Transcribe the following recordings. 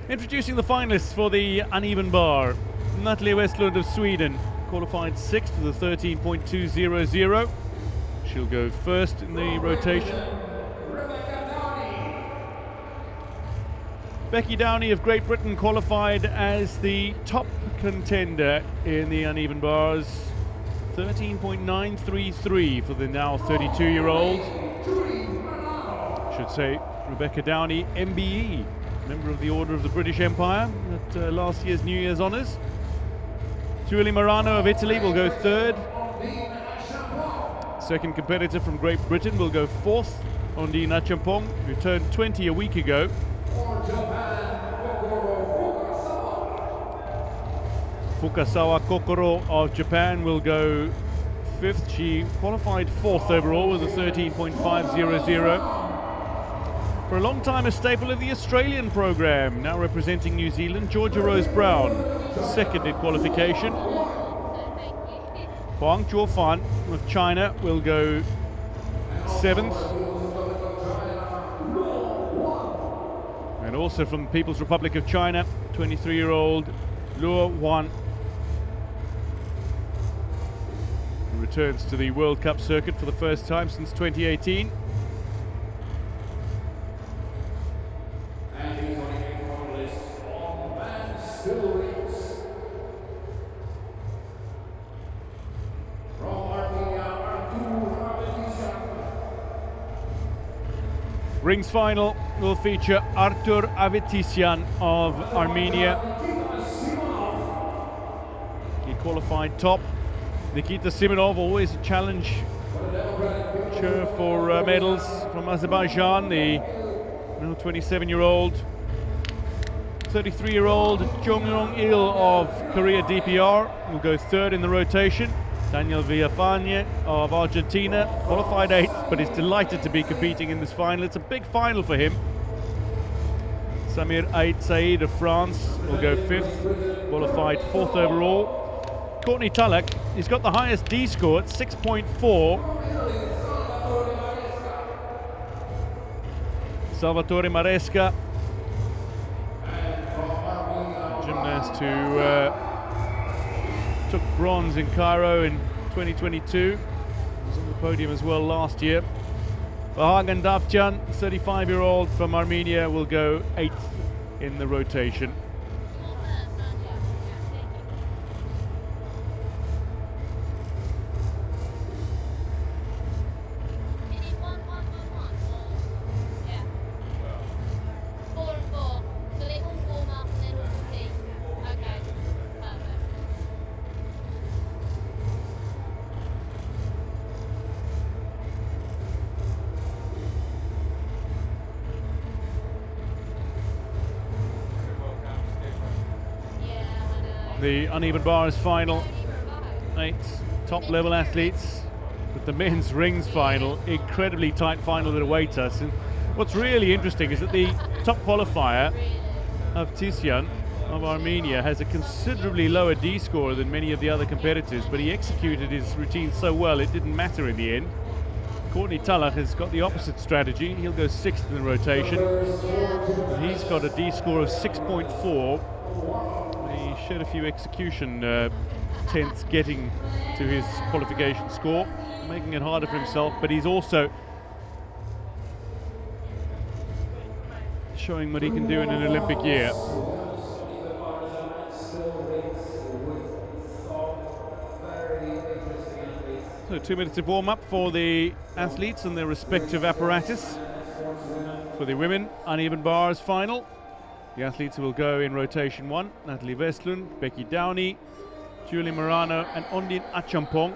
Introducing the finalists for the uneven bar. Natalie Westlund of Sweden qualified 6th with a 13.200. She'll go first in the rotation. Becky Downey of Great Britain qualified as the top contender in the uneven bars. 13.933 for the now 32-year-old. Should say Rebecca Downey, MBE, member of the Order of the British Empire at last year's New Year's Honours. Julie Morano of Italy will go third. Second competitor from Great Britain will go fourth, Ondine Achampong, who turned 20 a week ago. Fukasawa Kokoro of Japan will go fifth. She qualified fourth overall with a 13.500. For a long time a staple of the Australian program, now representing New Zealand, Georgia Rose Brown, second in qualification. Huang Chuofan of China will go seventh. And also from the People's Republic of China, 23-year-old Luo Wan, who returns to the World Cup circuit for the first time since 2018. Rings final will feature Artur Avetisyan of Armenia. He qualified top. Nikita Simonov, always a challenge for medals from Azerbaijan. The now 27-year-old. 33-year-old Jong Yong-il of Korea DPR will go third in the rotation. Daniel Villafane of Argentina qualified 8th, but is delighted to be competing in this final. It's a big final for him. Samir Ait Said of France will go 5th, qualified 4th overall. Courtney Tulloch, he's got the highest D score at 6.4. Salvatore Maresca, gymnast who took bronze in Cairo in 2022. Was on the podium as well last year. Vahagan Davtyan, 35-year-old from Armenia, will go 8th in the rotation. The uneven bars final, 8 top-level athletes, but the men's rings final, incredibly tight final that awaits us. And what's really interesting is that the top qualifier of Tisyan of Armenia has a considerably lower D score than many of the other competitors, but he executed his routine so well it didn't matter in the end. Courtney Tulloch has got the opposite strategy. He'll go 6th in the rotation. And he's got a D score of 6.4. He shed a few execution tenths getting to his qualification score, making it harder for himself, but he's also showing what he can do in an Olympic year. So 2 minutes of warm-up for the athletes and their respective apparatus. For the women, uneven bars final. The athletes will go in rotation 1, Natalie Westlund, Becky Downey, Julie Morano and Ondine Achampong.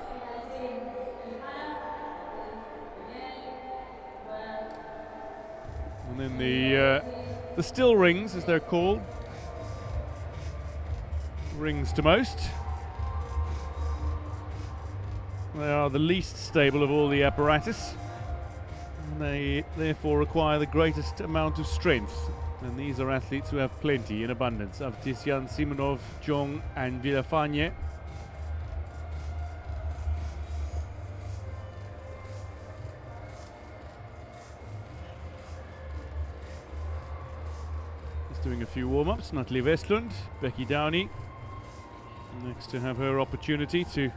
And then the still rings, as they're called. Rings to most. They are the least stable of all the apparatus. And they therefore require the greatest amount of strength. And these are athletes who have plenty in abundance. Avetisyan, Simonov, Jong and Villafane. doing a few warm-ups. Natalie Westlund, Becky Downey, next to have her opportunity to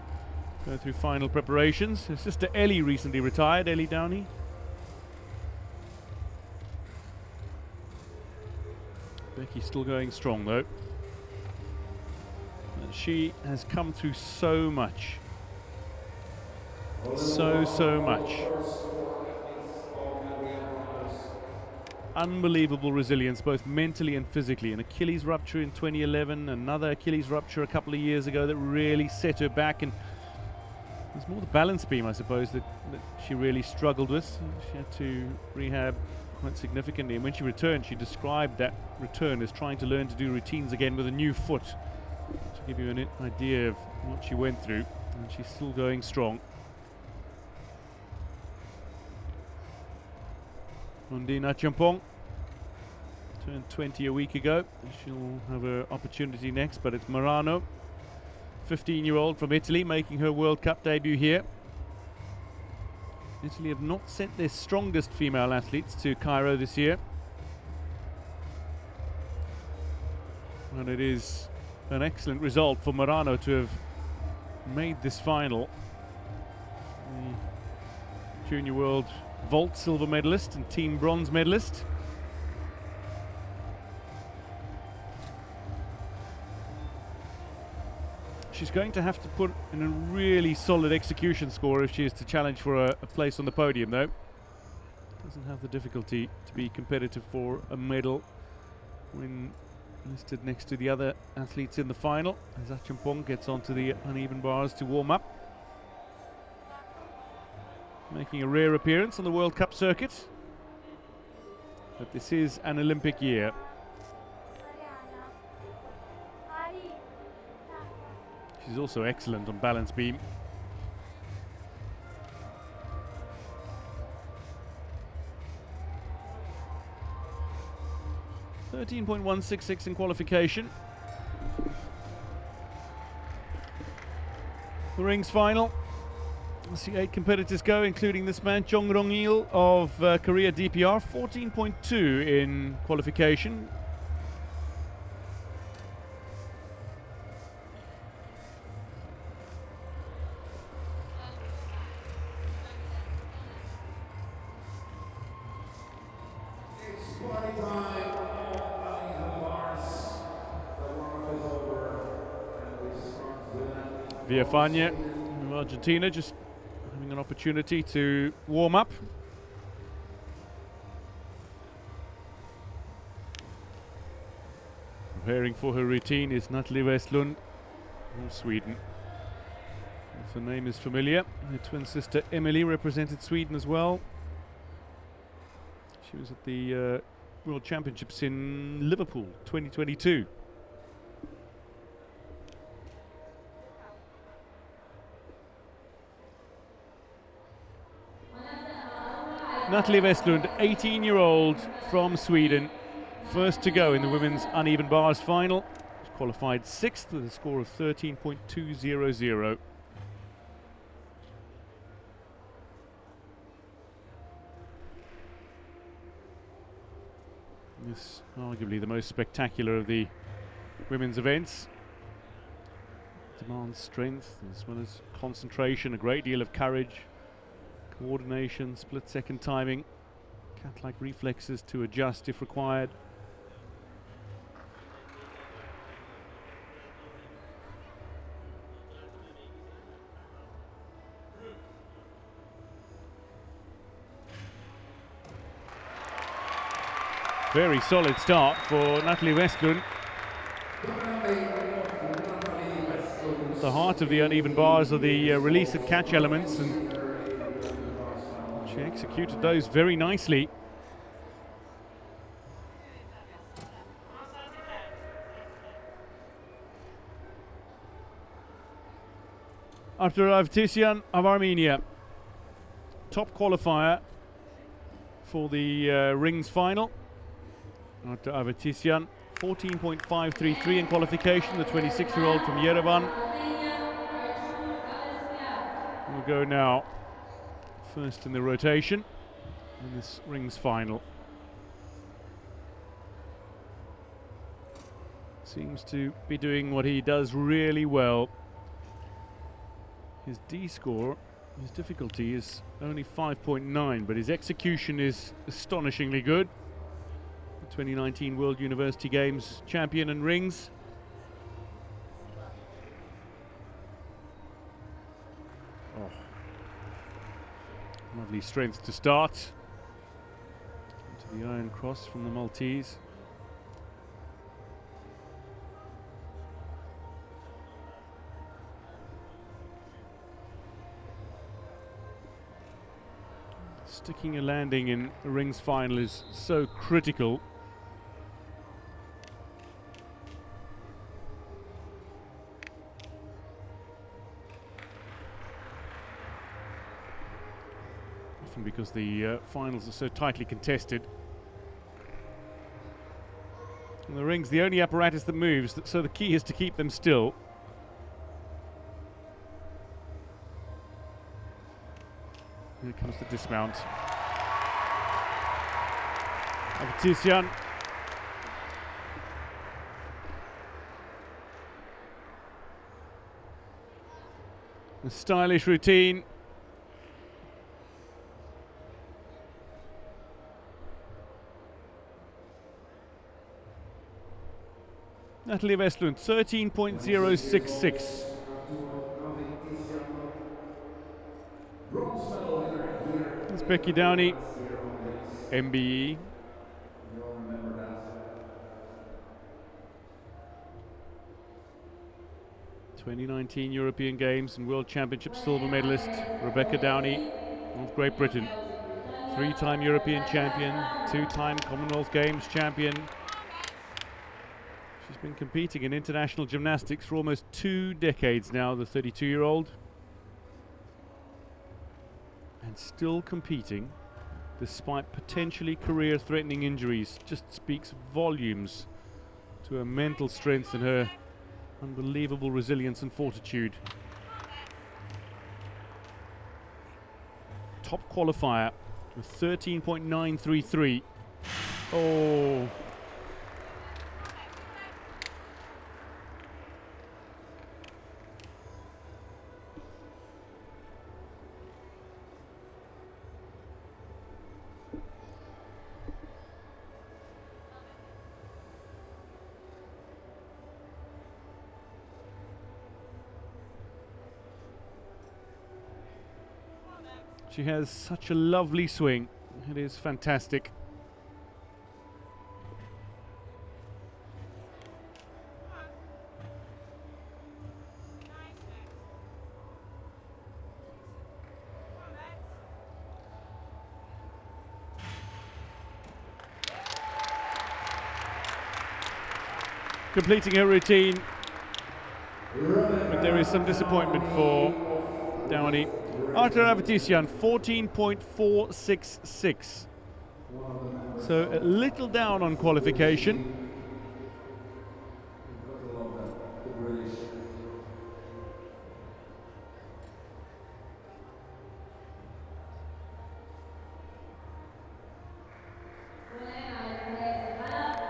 go through final preparations. Her sister Ellie recently retired, Ellie Downey. Becky's still going strong though. And she has come through so much. So much. Unbelievable resilience, both mentally and physically. An Achilles rupture in 2011, another Achilles rupture a couple of years ago that really set her back, and it was more the balance beam, I suppose, that she really struggled with. She had to rehab quite significantly, and when she returned, she described that return as trying to learn to do routines again with a new foot. To give you an idea of what she went through, and she's still going strong. Undina Champong turned 20 a week ago. She'll have her opportunity next, but it's Marano, 15-year-old from Italy, making her World Cup debut here. Italy have not sent their strongest female athletes to Cairo this year. And it is an excellent result for Marano to have made this final. The Junior World Vault silver medalist and team bronze medalist. She's going to have to put in a really solid execution score if she is to challenge for a place on the podium though. Doesn't have the difficulty to be competitive for a medal when listed next to the other athletes in the final. As Achampong gets onto the uneven bars to warm up. Making a rare appearance on the World Cup circuit. But this is an Olympic year. She's also excellent on balance beam. .166 in qualification. The rings final. We'll see 8 competitors go, including this man, Chong Rong-il of Korea DPR. 14.2 in qualification. Villafaña of Argentina just having an opportunity to warm up. Preparing for her routine is Natalie Westlund from Sweden. If the name is familiar, her twin sister Emily represented Sweden as well. She was at the World Championships in Liverpool 2022. Natalie Westlund, 18-year-old from Sweden, first to go in the women's uneven bars final. She qualified 6th with a score of 13.200. This arguably the most spectacular of the women's events. Demands strength as well as concentration, a great deal of courage, coordination, split-second timing, cat-like reflexes to adjust if required. Very solid start for Natalie Westlund. At the heart of the uneven bars are the release and catch elements, and she executed those very nicely. Artur Avtisian of Armenia, top qualifier for the rings final. Artur Avtisian, 14.533 in qualification, the 26-year-old from Yerevan. We'll go now first in the rotation in this rings final. seems to be doing what he does really well. His D score, his difficulty is only 5.9, but his execution is astonishingly good. The 2019 World University Games champion in rings. Oh. Lovely strength to start. Into the iron cross from the Maltese. Sticking a landing in the rings final is so critical. Often because the finals are so tightly contested. And the ring's the only apparatus that moves, so the key is to keep them still. Here comes the dismount. Avtisian. A stylish routine. Natalie Westlund, 13.066. It's Becky Downey, MBE. 2019 European Games and World Championship silver medalist Rebecca Downey of Great Britain. 3-time European champion, 2-time Commonwealth Games champion. She's been competing in international gymnastics for almost 2 decades now, the 32-year-old. And still competing despite potentially career-threatening injuries. Just speaks volumes to her mental strength and her unbelievable resilience and fortitude. Top qualifier with 13.933. Oh. She has such a lovely swing. It is fantastic. Completing her routine, but there is some disappointment for Downey. Arthur Avtisian, 14.466. So a little down on qualification.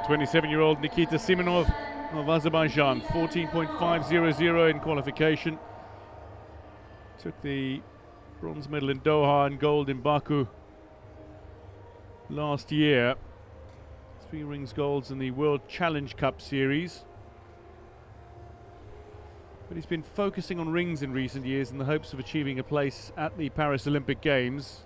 (27-year-old) Nikita Simonov of Azerbaijan, 14.500 in qualification. Took the bronze medal in Doha and gold in Baku last year. 3 rings golds in the World Challenge Cup series. But he's been focusing on rings in recent years in the hopes of achieving a place at the Paris Olympic Games.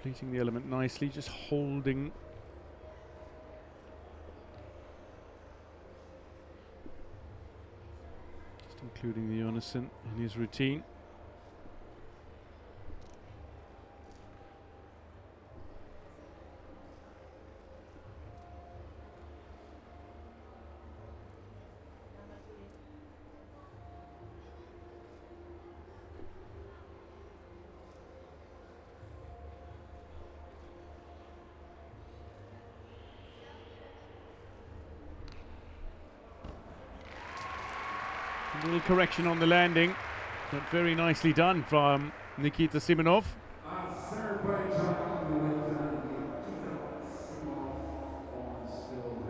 Completing the element nicely, just holding. Just including the unison in his routine. little correction on the landing, but very nicely done from Nikita Simonov.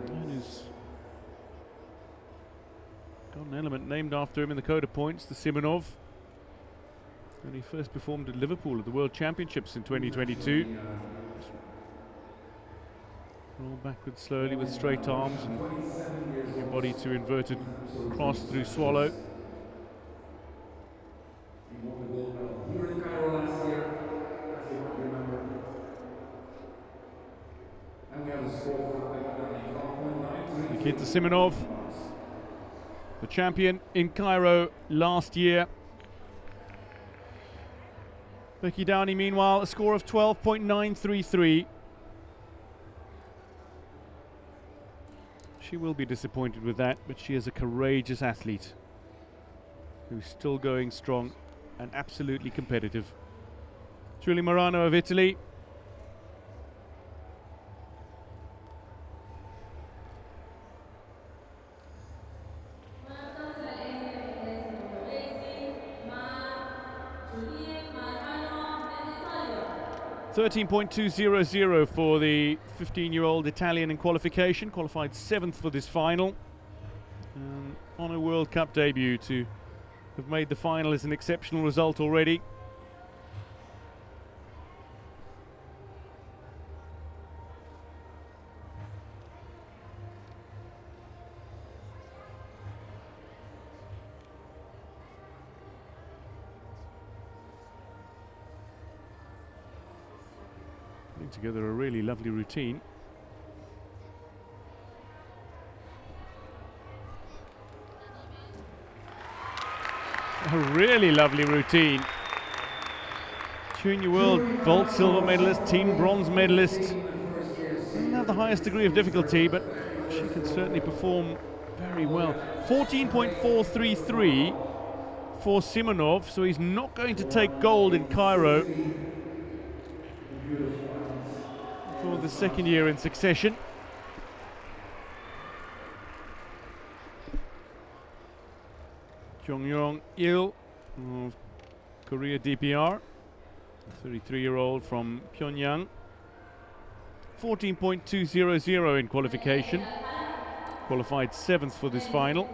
And he's got an element named after him in the code of points, the Simonov. And he first performed at Liverpool at the World Championships in 2022. Roll backwards slowly with straight arms and your body to inverted cross through swallow. He won the gold medal here in Cairo last year, as you might remember. And we have a score for 12.933. Nikita Simonov, the champion in Cairo last year. Becky Downey, meanwhile, a score of 12.933. She will be disappointed with that, but she is a courageous athlete who's still going strong and absolutely competitive. Julie Morano of Italy. .200 for the 15-year-old Italian in qualification, qualified 7th for this final. On a World Cup debut, to have made the final is an exceptional result already. Putting together a really lovely routine. A really lovely routine. Junior World Vault silver medalist, team bronze medalist. Doesn't have the highest degree of difficulty, but she can certainly perform very well. 14.433 for Simonov, so he's not going to take gold in Cairo for the second year in succession. Jong-yong Il of Korea DPR, 33-year-old from Pyongyang. 14.200 in qualification. Qualified 7th for this final.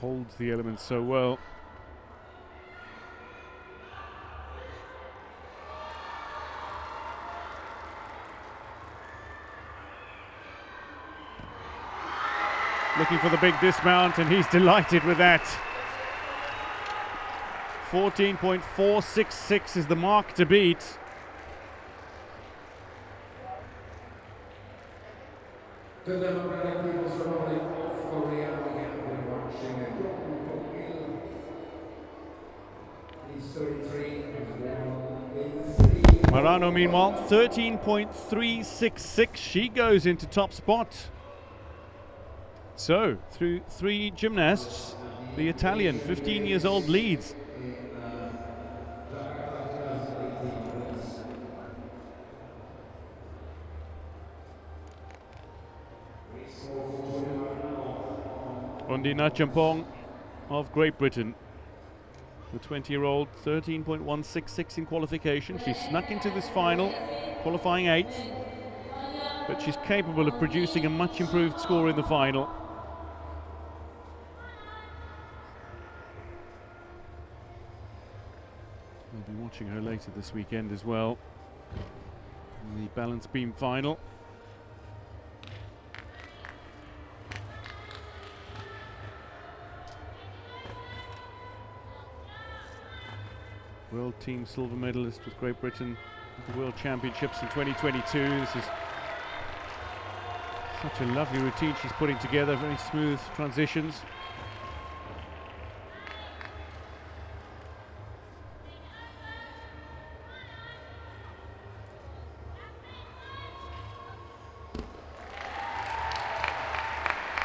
Holds the element so well. Looking for the big dismount, and he's delighted with that. 14.466 is the mark to beat. The Democratic People's Republic of Korea began with marching at He's 33. Morano, meanwhile, 13.366. She goes into top spot. So, through 3 gymnasts, the Italian, 15 years old, leads. Ondina Champong of Great Britain, the 20-year-old, 13.166 in qualification. She snuck into this final, qualifying 8th, but she's capable of producing a much improved score in the final. We'll be watching her later this weekend as well in the balance beam final. World Team silver medalist with Great Britain at the World Championships in 2022. This is such a lovely routine she's putting together, very smooth transitions.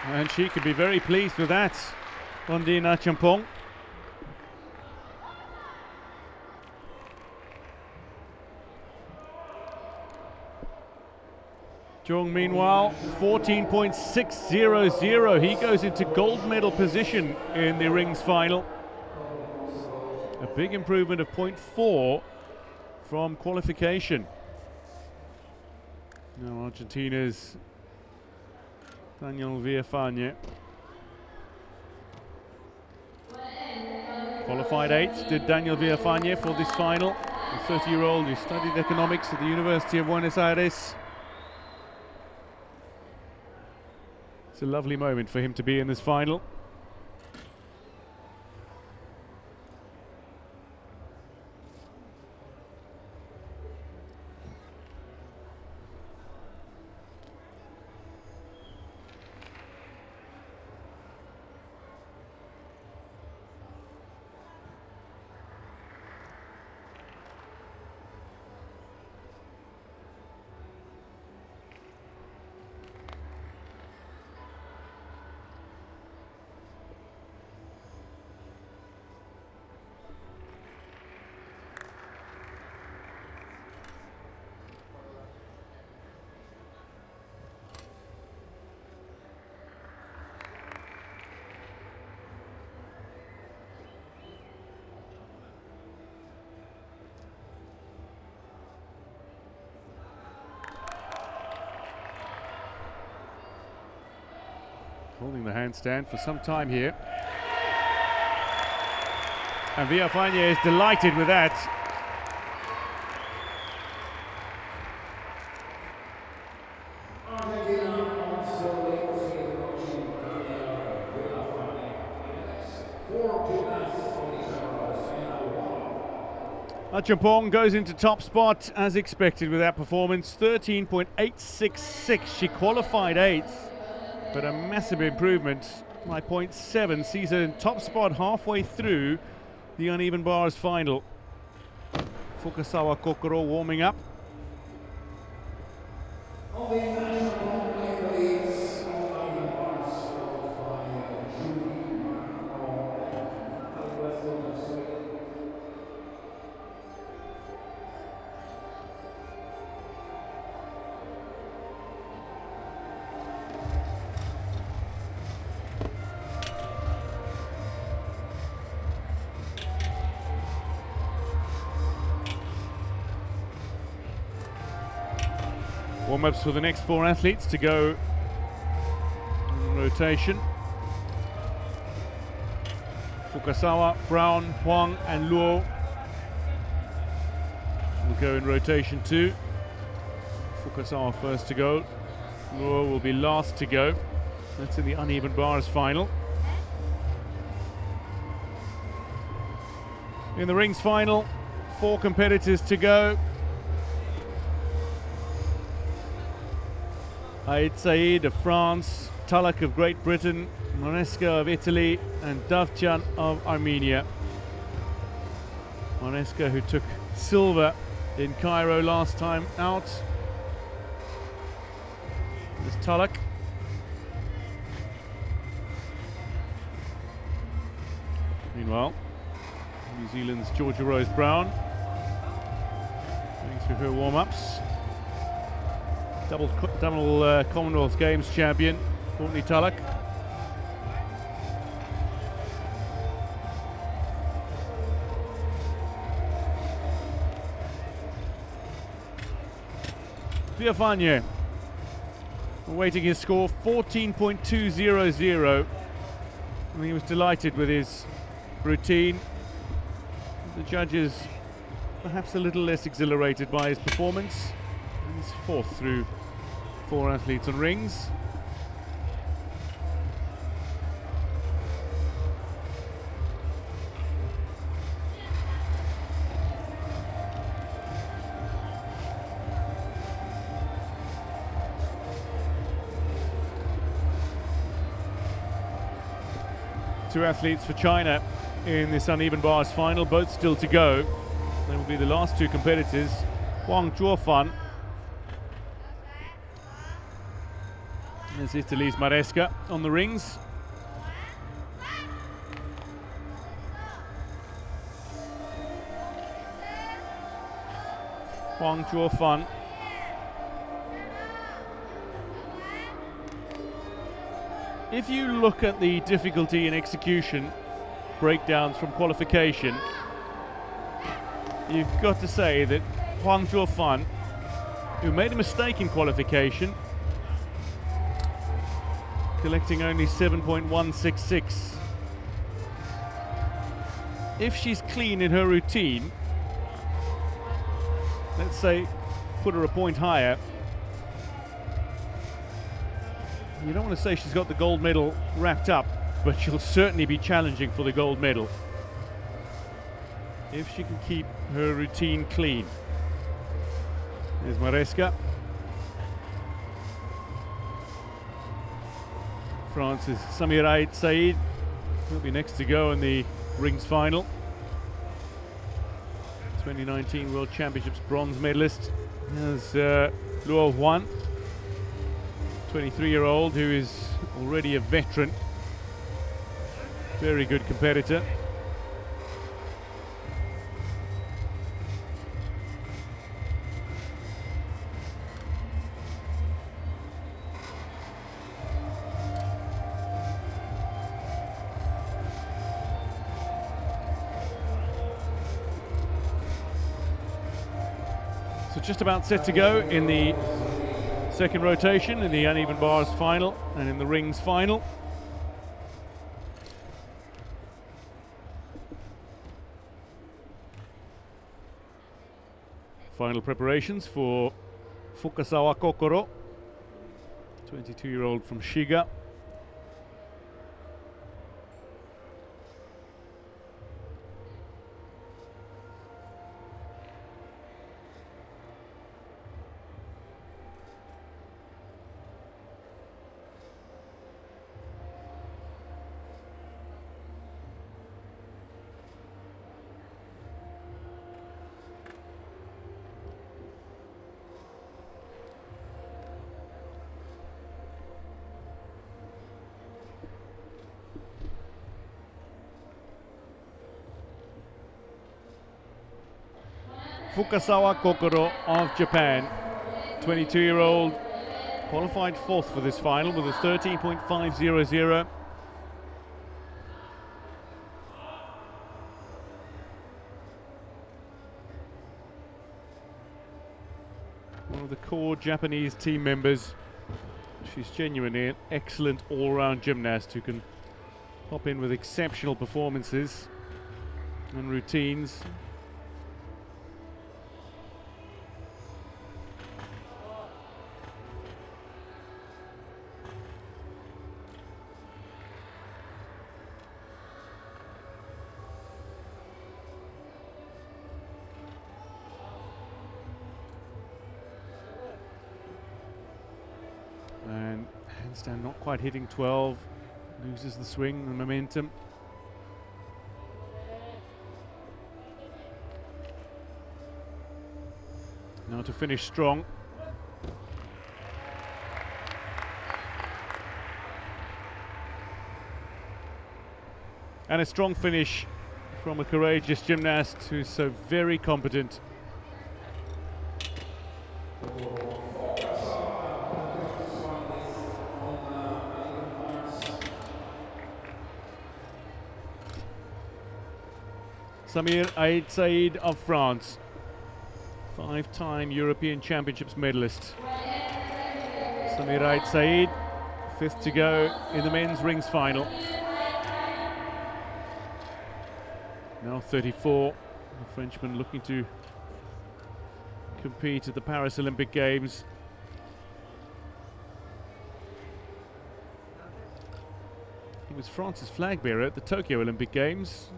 And she could be very pleased with that, Ondine Acheampong. Jung, meanwhile, 14.600. He goes into gold medal position in the rings final. A big improvement of 0.4 from qualification. Now Argentina's Daniel Villafañe. Qualified 8th did Daniel Villafañe for this final. The 30-year-old who studied economics at the University of Buenos Aires. It's a lovely moment for him to be in this final. Holding the handstand for some time here. And Villafañe is delighted with that. Acheampong goes into top spot as expected with that performance. 13.866. She qualified 8th. But a massive improvement by 0.7 sees her in top spot halfway through the uneven bars final. Fukasawa Kokoro warming up. Warm-ups for the next 4 athletes to go in rotation. Fukasawa, Brown, Huang and Luo will go in rotation too. Fukasawa first to go. Luo will be last to go. That's in the uneven bars final. In the rings final, 4 competitors to go. Aid Said of France, Talak of Great Britain, Monesca of Italy and Davtyan of Armenia. Monesca, who took silver in Cairo last time out. There's Talak. Meanwhile, New Zealand's Georgia Rose Brown going through her warm-ups. Double Commonwealth Games champion, Courtney Talak. Villafañe awaiting his score, 14.200. And he was delighted with his routine. The judges perhaps a little less exhilarated by his performance. And he's 4th through 4 athletes on rings. Two athletes for China in this uneven bars final, both still to go. They will be the last two competitors. Wang Zhuofan. There's Italy's Maresca on the rings. Wang Zhuofan. If you look at the difficulty in execution breakdowns from qualification, you've got to say that Wang Zhuofan, who made a mistake in qualification, collecting only 7.166. If she's clean in her routine, let's say put her a point higher, you don't want to say she's got the gold medal wrapped up, but she'll certainly be challenging for the gold medal if she can keep her routine clean. There's Maresca. France's Samir Ait Said will be next to go in the rings final. 2019 World Championships bronze medalist. There's Luo Huan, 23-year-old, who is already a veteran. Very good competitor. So just about set to go in the second rotation, in the uneven bars final and in the rings final. Final preparations for Fukasawa Kokoro, 22-year-old from Shiga. Fukasawa Kokoro of Japan, 22-year-old, qualified fourth for this final with a 13.500. One of the core Japanese team members. She's genuinely an excellent all-round gymnast who can pop in with exceptional performances and routines. And handstand not quite hitting 12, loses the swing, the momentum. Now to finish strong. And a strong finish from a courageous gymnast who's so very competent. Samir Ait Said of France, 5-time European Championships medalist. Samir Ait Said, fifth to go in the men's rings final. Now 34, the Frenchman looking to compete at the Paris Olympic Games. He was France's flag bearer at the Tokyo Olympic Games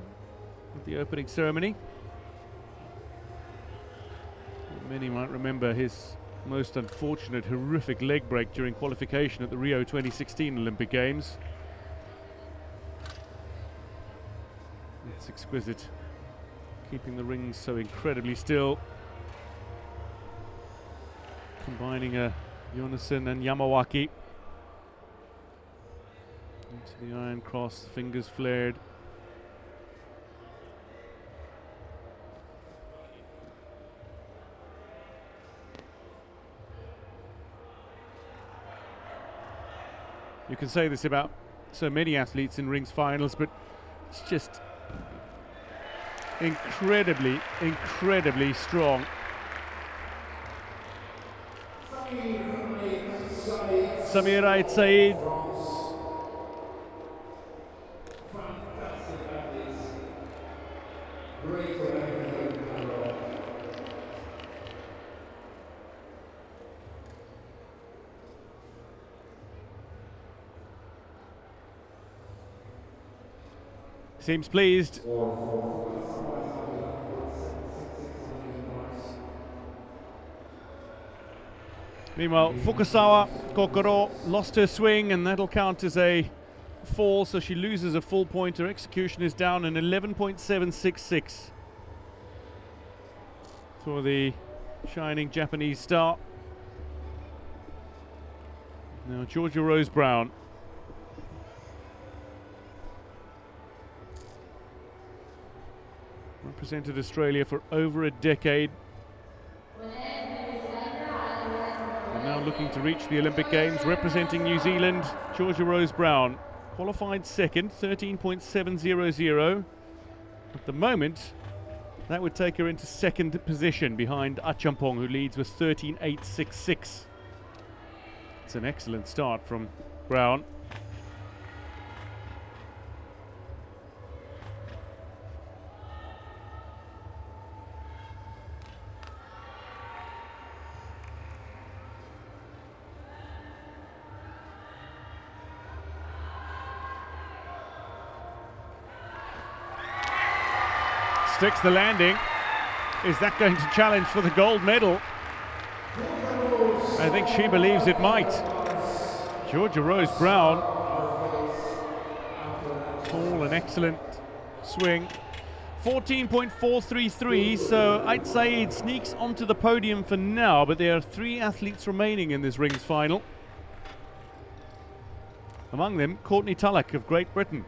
at the opening ceremony. Many might remember his most unfortunate, horrific leg break during qualification at the Rio 2016 Olympic Games. exquisite. Keeping the rings so incredibly still. Combining a Jonassen and Yamawaki. Into the iron cross, fingers flared. You can say this about so many athletes in rings finals, but it's just incredibly, incredibly strong. Samir Ait Saeed. Seems pleased. Meanwhile, Fukasawa Kokoro lost her swing, and that'll count as a fall, so she loses a full point. Her execution is down an 11.766 for the shining Japanese star. Now Georgia Rose Brown. Represented Australia for over a decade. And now looking to reach the Olympic Games, representing New Zealand, Georgia Rose Brown. Qualified second, 13.700. At the moment, that would take her into second position behind Achampong, who leads with 13.866. It's an excellent start from Brown. Sticks the landing. Is that going to challenge for the gold medal? I think she believes it might. Georgia Rose Brown. Tall and excellent swing. 14.433, so Ait Saeed sneaks onto the podium for now, but there are 3 athletes remaining in this rings final. Among them, Courtney Tulloch of Great Britain.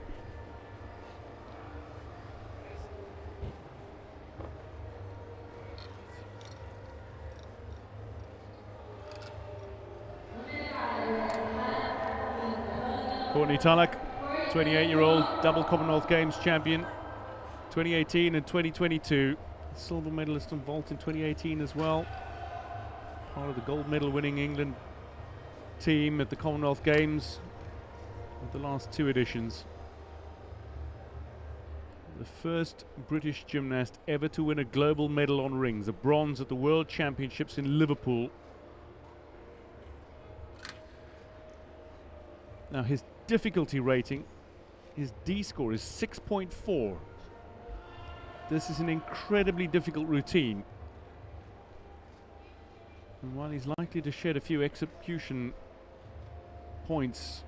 Courtney Tulloch, 28-year-old double Commonwealth Games champion, 2018 and 2022. Silver medalist on vault in 2018 as well. Part of the gold medal winning England team at the Commonwealth Games of the last 2 editions. The first British gymnast ever to win a global medal on rings, a bronze at the World Championships in Liverpool. Now his difficulty rating, his D score is 6.4. This is an incredibly difficult routine. And while he's likely to shed a few execution points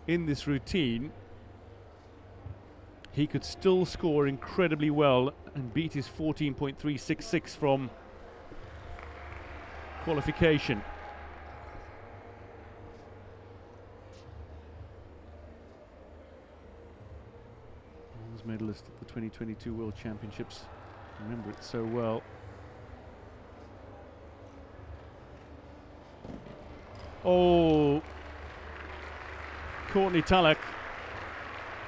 in this routine, he could still score incredibly well and beat his 14.366 from qualification. Medalist at the 2022 World Championships. Remember it so well. Oh, Courtney Tulloch.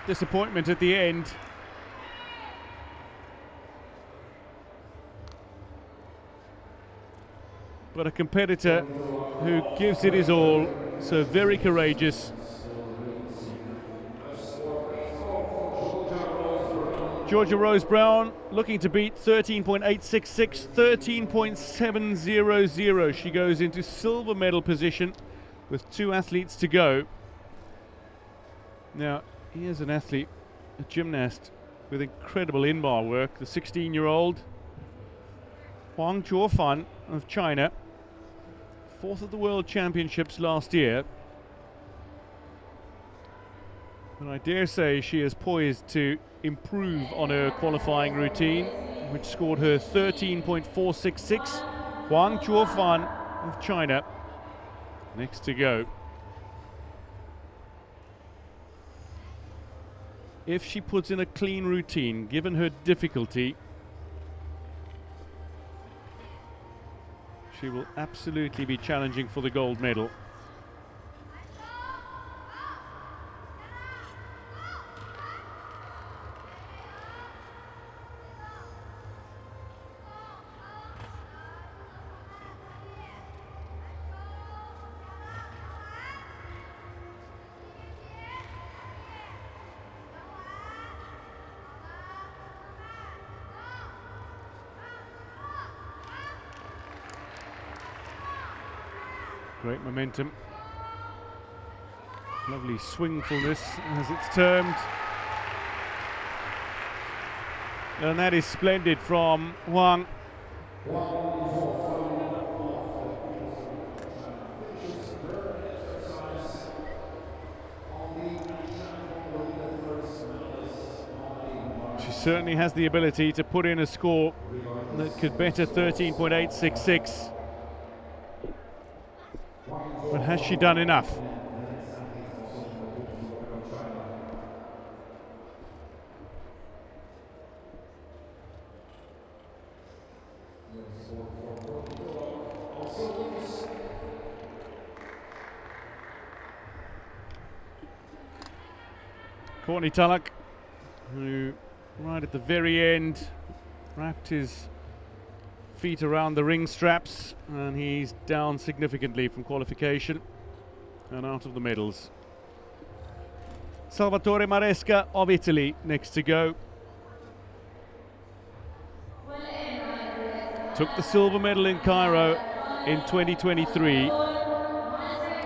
Disappointment at the end. But a competitor who gives it his all, so very courageous. Georgia Rose Brown looking to beat 13.866, 13.700. She goes into silver medal position with 2 athletes to go. Now, here's an athlete, a gymnast with incredible in-bar work, the 16-year-old Huang Chuofan of China, 4th at the World Championships last year. And I dare say she is poised to improve on her qualifying routine, which scored her 13.466. Huang Chuofan of China next to go. If she puts in a clean routine, given her difficulty, she will absolutely be challenging for the gold medal. Great momentum. Lovely swingfulness, as it's termed. And that is splendid from Huang. She certainly has the ability to put in a score that could better 13.866. But has she done enough? Courtney Tulloch, who right at the very end wrapped his feet around the ring straps, and he's down significantly from qualification and out of the medals. Salvatore Maresca of Italy next to go. Took the silver medal in Cairo in 2023,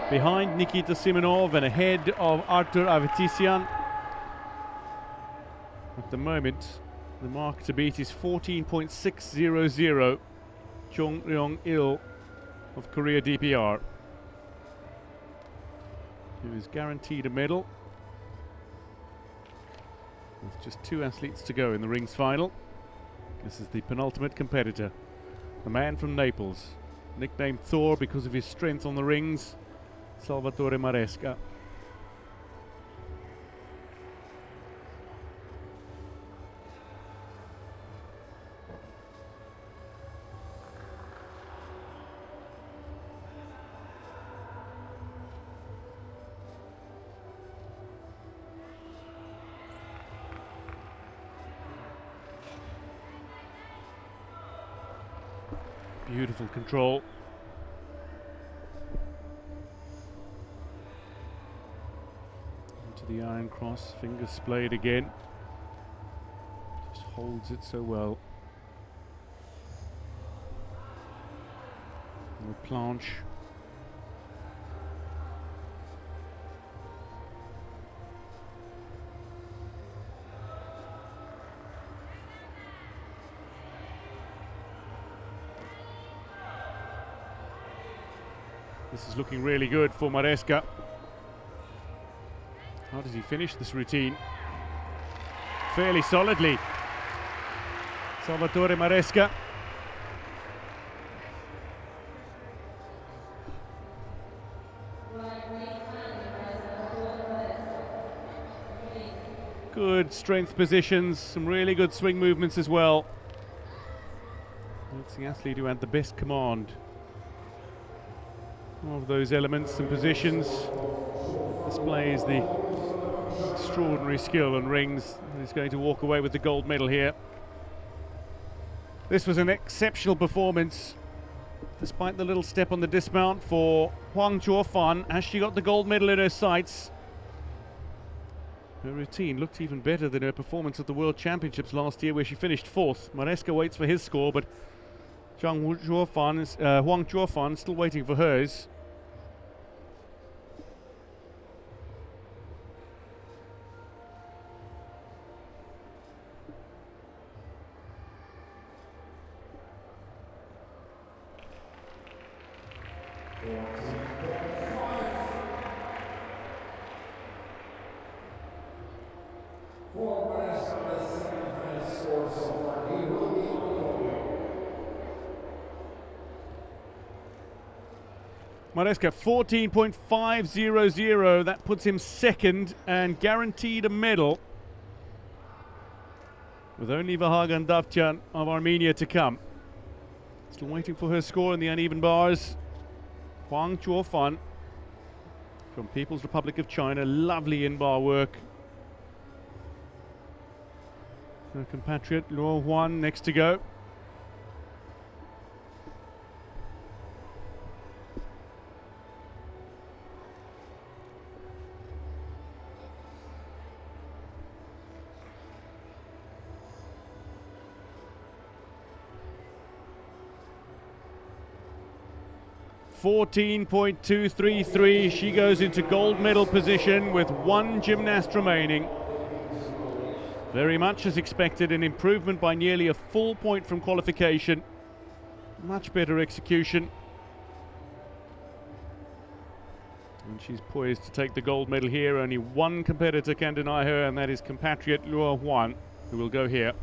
behind Nikita Simonov and ahead of Artur Avetissian. At the moment, the mark to beat is 14.600. Chung Ryong-il of Korea DPR, who is guaranteed a medal with just 2 athletes to go in the rings final. This is the penultimate competitor, the man from Naples, nicknamed Thor because of his strength on the rings, Salvatore Maresca. Beautiful control. Into the iron cross, fingers splayed again. Just holds it so well. And the planche. This is looking really good for Maresca. How does he finish this routine? Fairly solidly. Salvatore Maresca. Good strength positions, some really good swing movements as well. That's the athlete who had the best command of those elements and positions. Displays the extraordinary skill on rings, and is going to walk away with the gold medal here. This was an exceptional performance, despite the little step on the dismount for Huang Chuofan. Has she got the gold medal in her sights? Her routine looked even better than her performance at the World Championships last year, where she finished 4th. Maresca waits for his score, but Huang Chuofan still waiting for hers. For Maresca's second highest score so far, he will be on the gold medal. Maresca 14.500. That puts him second and guaranteed a medal, with only Vahagan Davtyan of Armenia to come. Still waiting for her score in the uneven bars. Huang Chuofan from People's Republic of China. Lovely in-bar work. Her compatriot Luo Huan next to go. .233. She goes into gold medal position with one gymnast remaining. Very much as expected, an improvement by nearly a full point from qualification. Much better execution. And she's poised to take the gold medal here. Only one competitor can deny her, and that is compatriot Luo Huan, who will go here.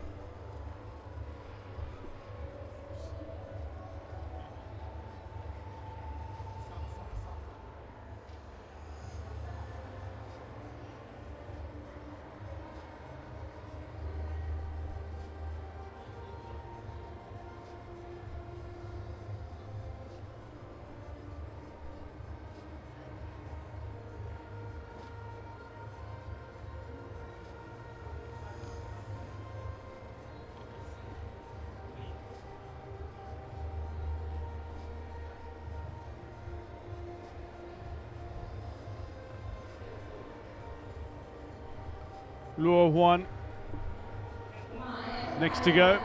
Luo Huan next to go.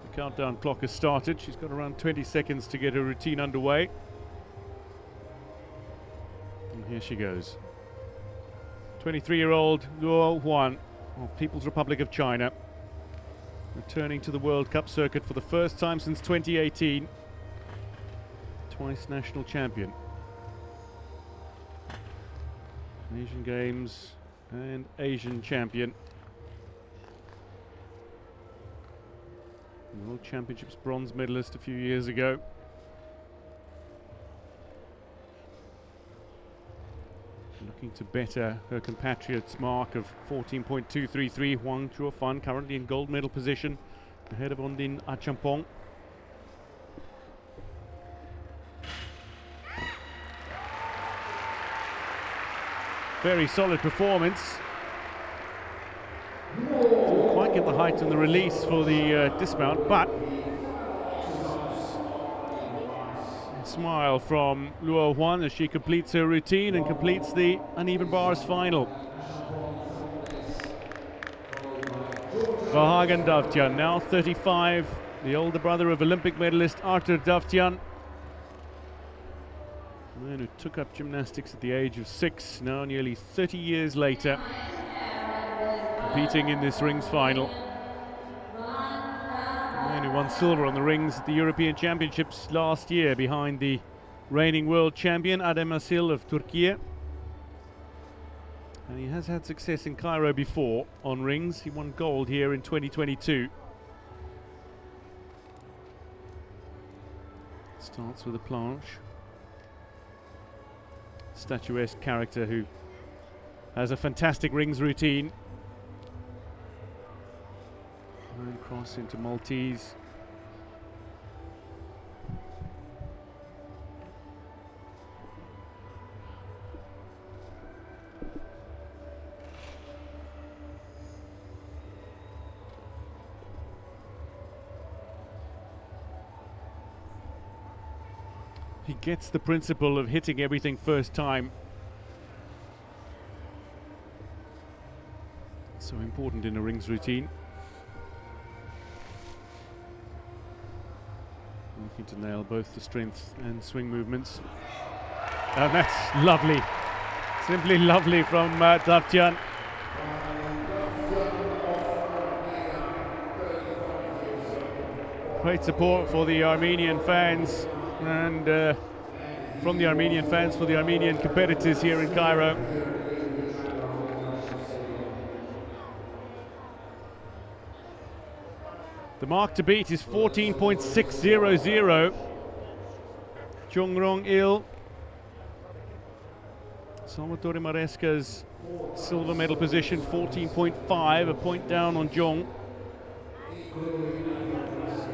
The countdown clock has started. She's got around 20 seconds to get her routine underway. And here she goes. 23-year-old Luo Huan of People's Republic of China, returning to the World Cup circuit for the first time since 2018. Twice national champion. Asian Games and Asian champion. World Championships bronze medalist a few years ago. Looking to better her compatriot's mark of 14.233. Huang Chuofan currently in gold medal position, ahead of Ondine Achampong. Very solid performance. Didn't quite get the height and the release for the dismount, but a smile from Luo Huan as she completes her routine and completes the uneven bars final. Vahagan Davtyan, now 35, the older brother of Olympic medalist Artur Davtyan, the man who took up gymnastics at the age of 6, now nearly 30 years later, competing in this rings final. The man who won silver on the rings at the European Championships last year behind the reigning world champion Adem Asil of Turkey. And he has had success in Cairo before on rings. He won gold here in 2022. Starts with a planche. Statuesque character who has a fantastic rings routine. And cross into Maltese. He gets the principle of hitting everything first time. So important in a rings routine. Looking to nail both the strength and swing movements. And that's lovely. Simply lovely from Davtyan. Great support for the Armenian fans and from the Armenian fans for the Armenian competitors here in Cairo. The mark to beat is 14.600. Jongrong Il. Salvatore Maresca's silver medal position, 14.5, a point down on Jong.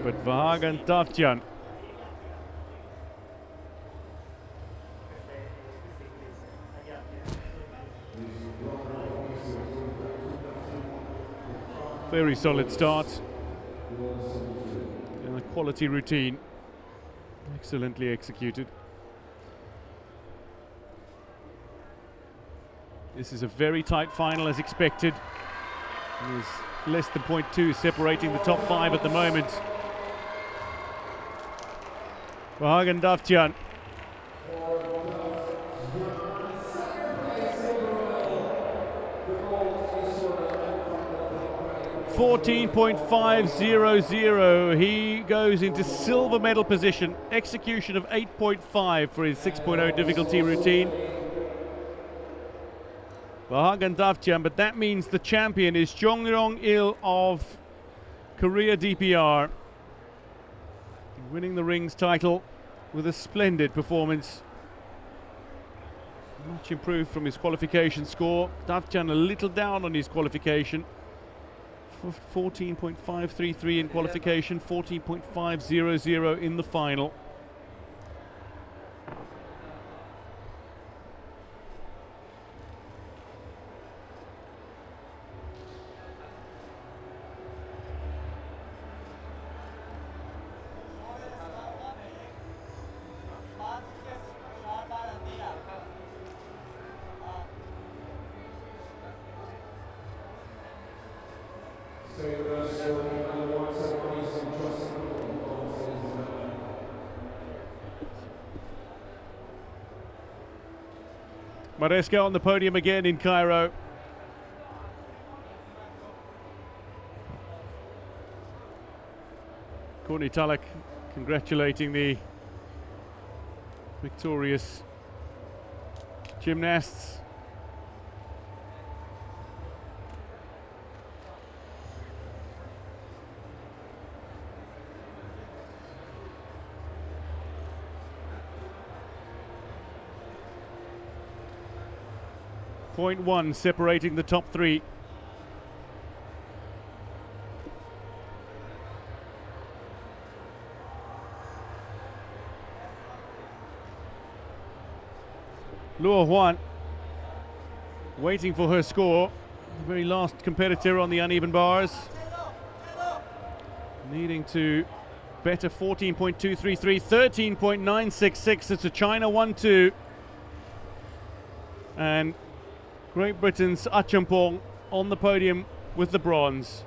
But Vahagan Davtyan very solid start and a quality routine, excellently executed. This is a very tight final as expected. There's less than 0.2 separating the top 5 at the moment. Vahagan Davtyan. .500. He goes into silver medal position. Execution of 8.5 for his 6.0 difficulty routine. Vahagan Davtyan, but that means the champion is Jongrong Il of Korea DPR, winning the rings title with a splendid performance. Much improved from his qualification score. Davtyan a little down on his qualification. 14.533 in qualification, 14.500 in the final. Maresca on the podium again in Cairo. Courtney Tulloch congratulating the victorious gymnasts. .1 separating the top 3. Luo Huan waiting for her score. The very last competitor on the uneven bars. Needing to better 14.233, 13.966. It's a China 1-2. And Great Britain's Achampong on the podium with the bronze.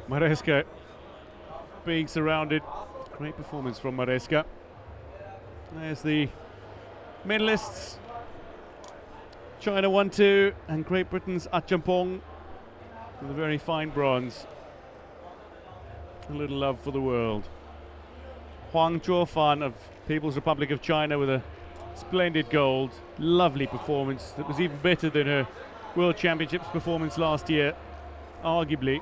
Maresca being surrounded. Great performance from Maresca. There's the medalists. China 1-2 and Great Britain's Achampong with a very fine bronze. A little love for the world. Huang Zhuofan of People's Republic of China with a splendid gold. Lovely performance that was even better than her World Championships performance last year, arguably.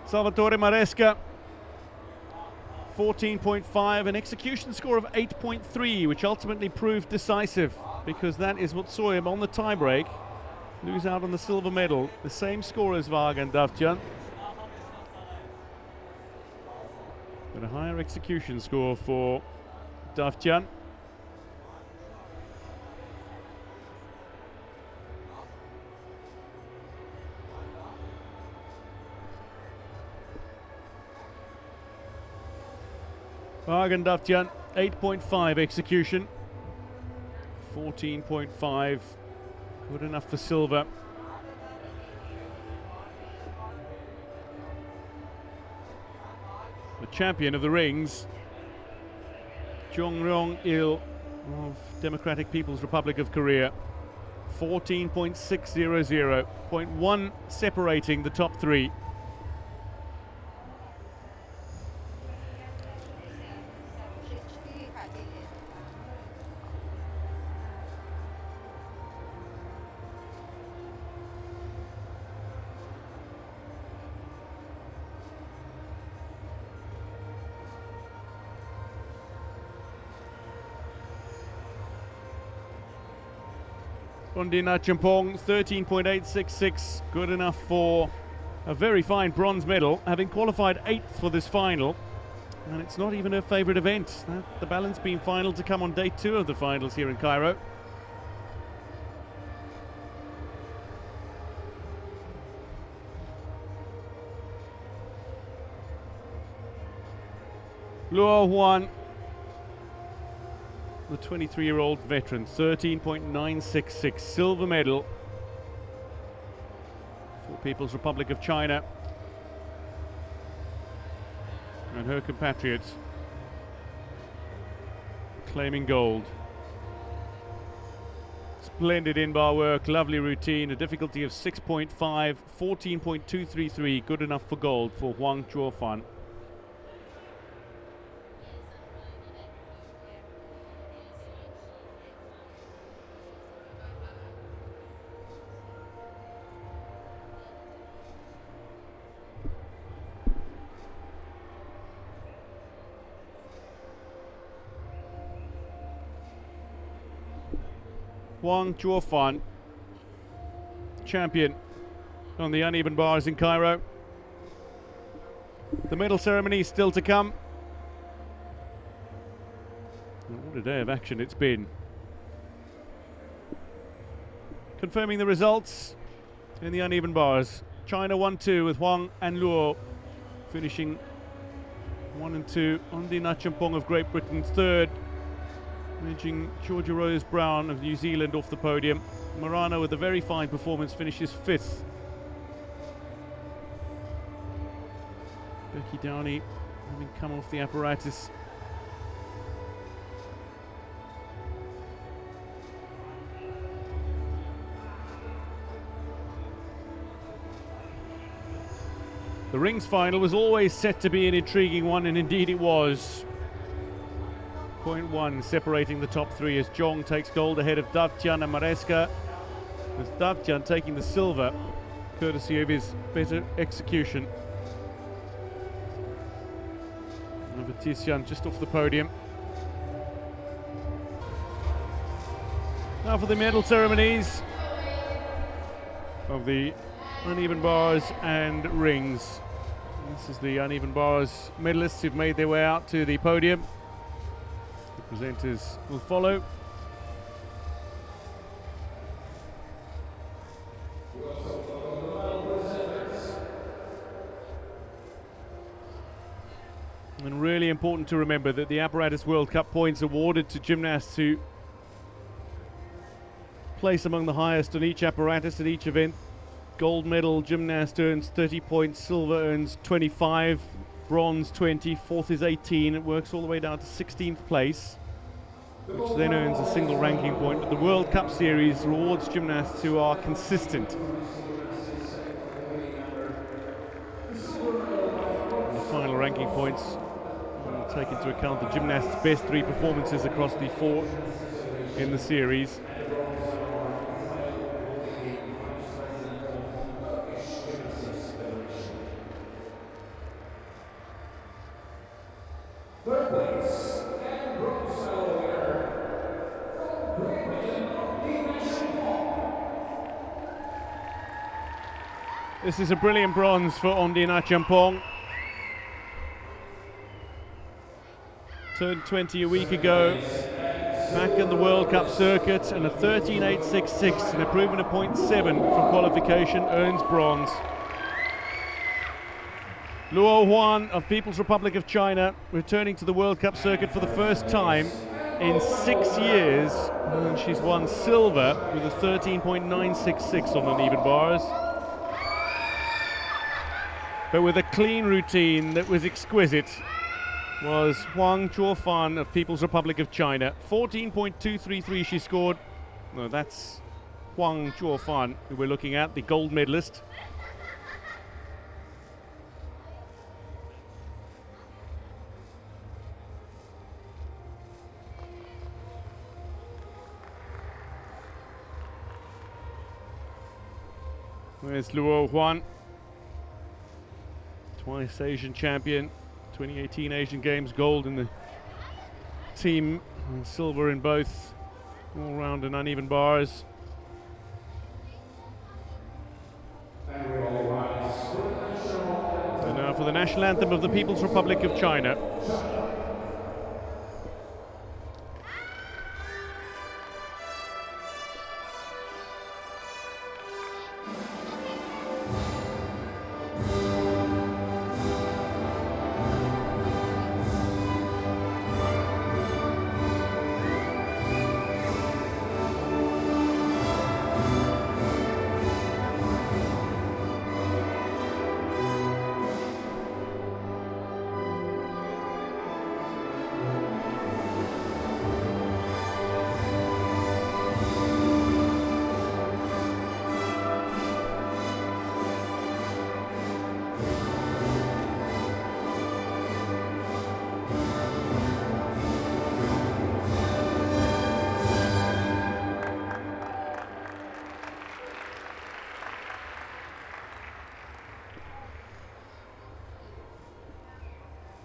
Salvatore Maresca, 14.5, an execution score of 8.3, which ultimately proved decisive because that is what saw him on the tiebreak lose out on the silver medal. The same score as Vahagan Davtyan. But a higher execution score for Davtjan. WAG and Davtjan, 8.5 execution. 14.5, good enough for silver. The champion of the rings, Jong-ryong-il of Democratic People's Republic of Korea. 14.600, 0.1 separating the top three. Undina Champong, 13.866, good enough for a very fine bronze medal, having qualified 8th for this final. And it's not even her favourite event. The balance beam final to come on day 2 of the finals here in Cairo. Luo Huan, the 23-year-old veteran, 13.966, silver medal for People's Republic of China and her compatriots claiming gold. Splendid in-bar work, lovely routine, a difficulty of 6.5, 14.233, good enough for gold for Huang Chuofan. Huang Chuofan, champion on the uneven bars in Cairo. The medal ceremony is still to come. And what a day of action it's been. Confirming the results in the uneven bars. China 1-2 with Huang and Luo finishing 1 and 2. Undina Champong of Great Britain third. Managing Georgia Rose Brown of New Zealand off the podium. Morano with a very fine performance finishes 5th. Becky Downey having come off the apparatus. The rings final was always set to be an intriguing one, and indeed it was. 0.1 separating the top three as Jong takes gold ahead of Davtjan and Maresca, as Davtjan taking the silver courtesy of his better execution. And Vatisian just off the podium. Now for the medal ceremonies of the uneven bars and rings. This is the uneven bars medalists who've made their way out to the podium. The presenters will follow. And really important to remember that the Apparatus World Cup points awarded to gymnasts who place among the highest on each apparatus at each event. Gold medal gymnast earns 30 points, silver earns 25, bronze 20, fourth is 18. It works all the way down to 16th place, which then earns a single ranking point. But the World Cup Series rewards gymnasts who are consistent. And the final ranking points will take into account the gymnast's best 3 performances across the 4 in the series. This is a brilliant bronze for Undina Champong. turned 20 a week ago, back in the World Cup circuit, and a 13.866, an improvement of 0.7 from qualification, earns bronze. Luo Huan of People's Republic of China returning to the World Cup circuit for the first time in 6 years, and she's won silver with a 13.966 on uneven bars. But with a clean routine that was exquisite was Huang Chuofan of People's Republic of China. 14.233 she scored. No, that's Huang Chuofan who we're looking at, the gold medalist. There's Luo Huan, twice Asian champion, 2018 Asian Games gold in the team, and silver in both all-round and uneven bars. And now for the national anthem of the People's Republic of China.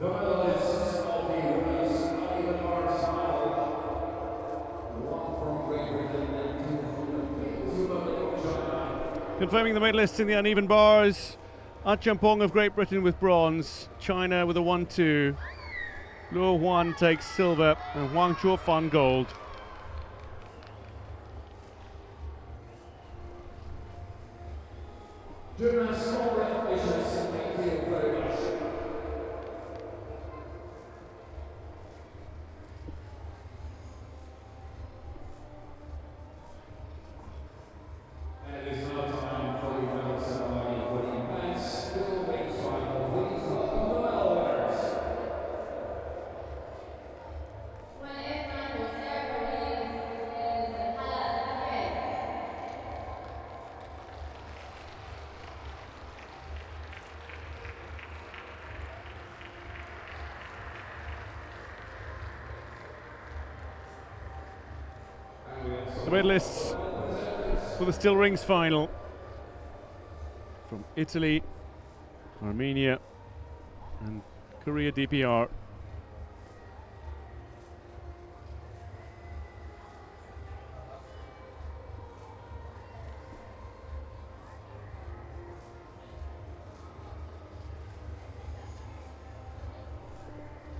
The medalists of the women's uneven bars final, one from Great Britain and two from the People's Republic of China. Confirming the medalists in the uneven bars, Achampong of Great Britain with bronze, China with a 1-2. Luo Huan takes silver and Huang Chuofan gold. Gymnasts, congratulations. Thank you very much. And it is now time for the medal ceremony for the men's middle weight final. Please welcome the medal winners. The medalists for the still rings final from Italy, Armenia and Korea DPR.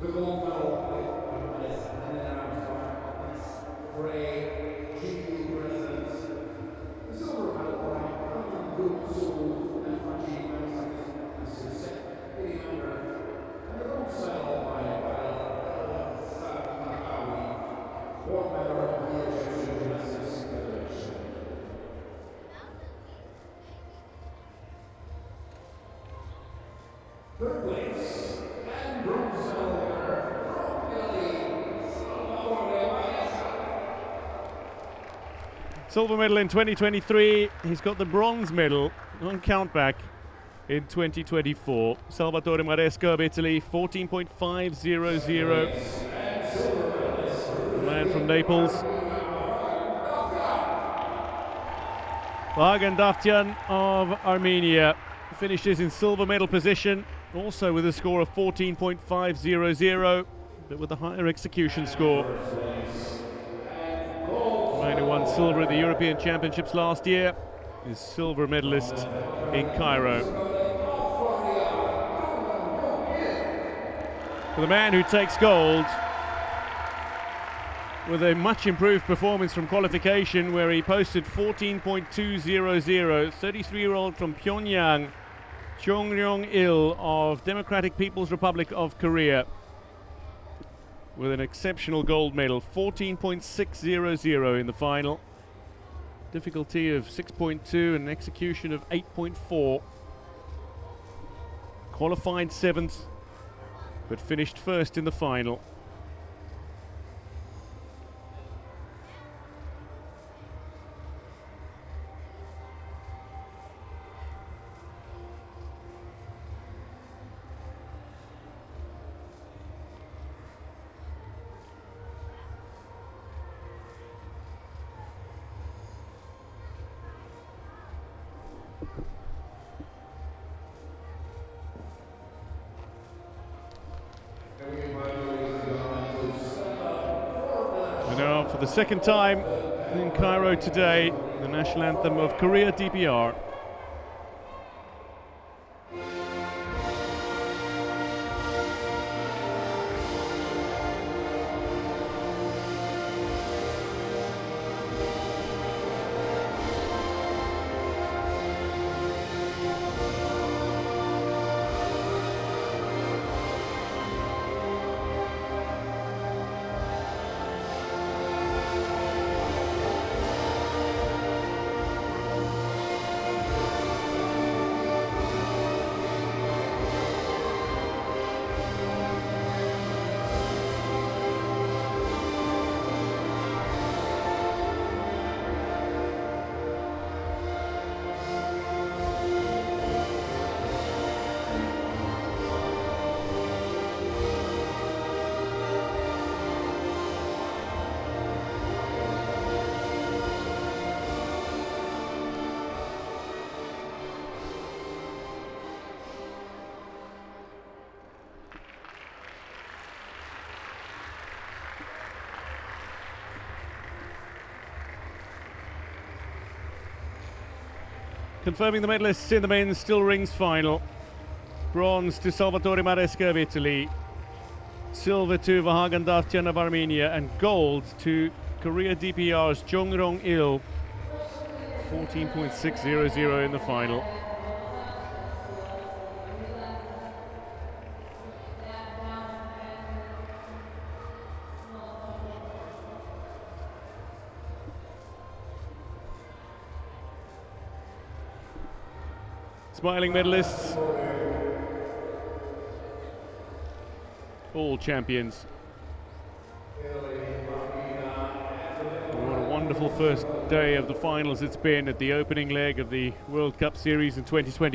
The gold medal is handed out by Ray GU president. The silver medal by Good Soul and Faji assistant member. And the bronze medal by Makawi, board member of the Egyptian Gymnastics Federation. Third place and bronze medal winner from Italy, Silver medal in 2023. He's got the bronze medal on countback in 2024. Salvatore Maresca of Italy, 14.500. The man from Naples. WAG Davtyan of Armenia finishes in silver medal position, also with a score of 14.500, but with a higher execution score. The man who won silver at the European Championships last year is silver medalist in Cairo. For the man who takes gold, with a much improved performance from qualification, where he posted 14.200. 33-year-old from Pyongyang, Jong-ryong-il of Democratic People's Republic of Korea, with an exceptional gold medal, 14.600 in the final. Difficulty of 6.2 and an execution of 8.4. Qualified 7th, but finished first in the final. And now, for the second time in Cairo today, the national anthem of Korea DPR. Confirming the medalists in the men's still rings final. Bronze to Salvatore Maresca of Italy, silver to Vahagan Davtyan of Armenia, and gold to Korea DPR's Jong-ryong-il, 14.600 in the final. Smiling medalists, all champions. What a wonderful first day of the finals it's been at the opening leg of the World Cup series in 2020.